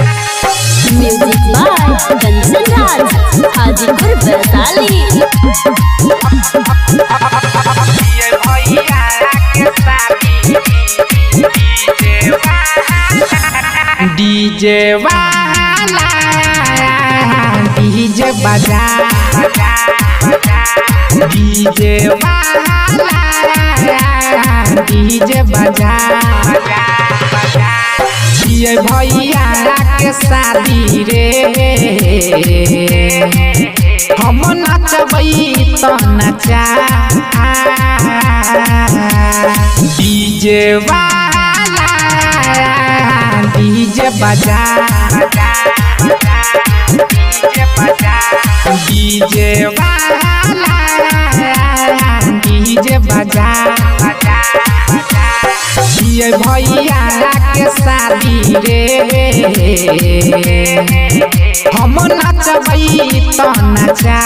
Music by Kanchan Raj Hajipur Vaishali. DJ वाला DJ बजा DJ वाला डीजे बजा ये भैया के शादी रे हम नचबई तो नचा डीजे वाला डीजे बजा डीजे वाला डीजे बजा ये भैया के शादी रे हम नचबई तो नचा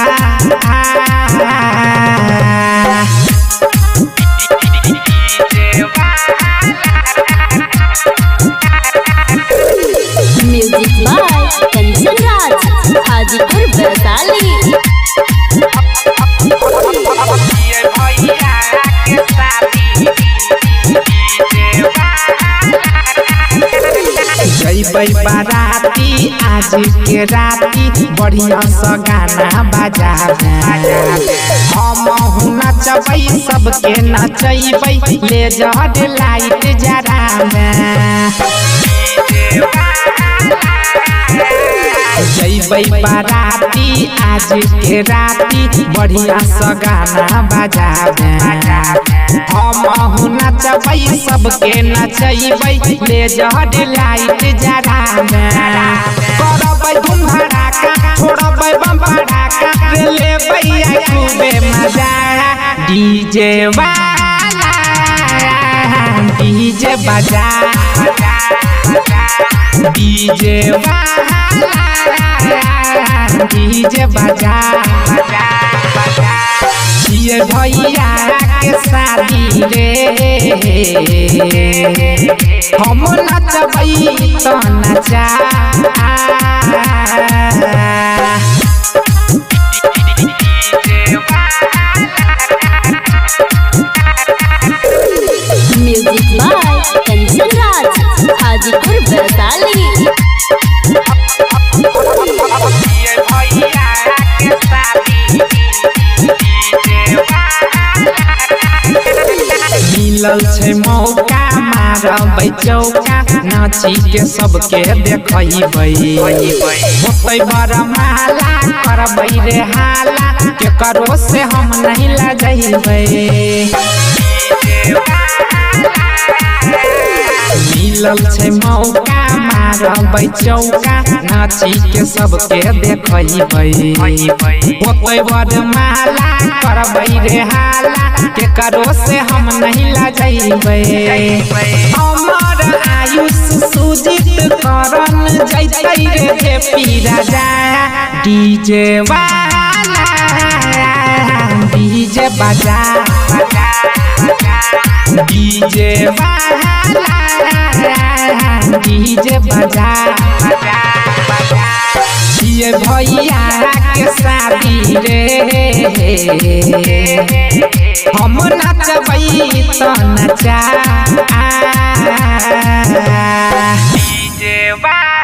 म्यूजिक बाय कंचन राज हाजीपुर वैशाली। जैबै बाराती आज के राती बढ़िया सा गाना बजाबे हम नचबै सबके नचैबै ले जड़ लाइट जराबे जैबै बाराती आज के राती बढ़िया सा गाना बजाबे हम नचबै सबके नचैबै ले जड़ लाइट जराबे करबै धूम धड़ाका छोड़बै बम पड़ाका लेबै खूबे मजा डीजे वाला डीजे बजा डीजे वाला डीजे बजा ये भैया के शादी रे हम नचबै तो नचा म्यूजिक बाय कंचन राज हाजीपुर वैशाली। मिलल छै मौका मारबै चौका नाची के सबके देखैबै होतै बरमाला करबै रे हाला केकरो से हम नहीं लजैबै मिलल छै मौका मारबै चौका नाची के सबके देखैबै होतै बरमाला करबै रे हाला केकरो से हम नहीं लजैबै अमर आयुष सुजित करन जैतै रे पीराजा डीजे वाला डीजे बजा डीजे वाला डीजे बजा ये भैया के शादी रे हम नचबै तो नचा डीजे वाला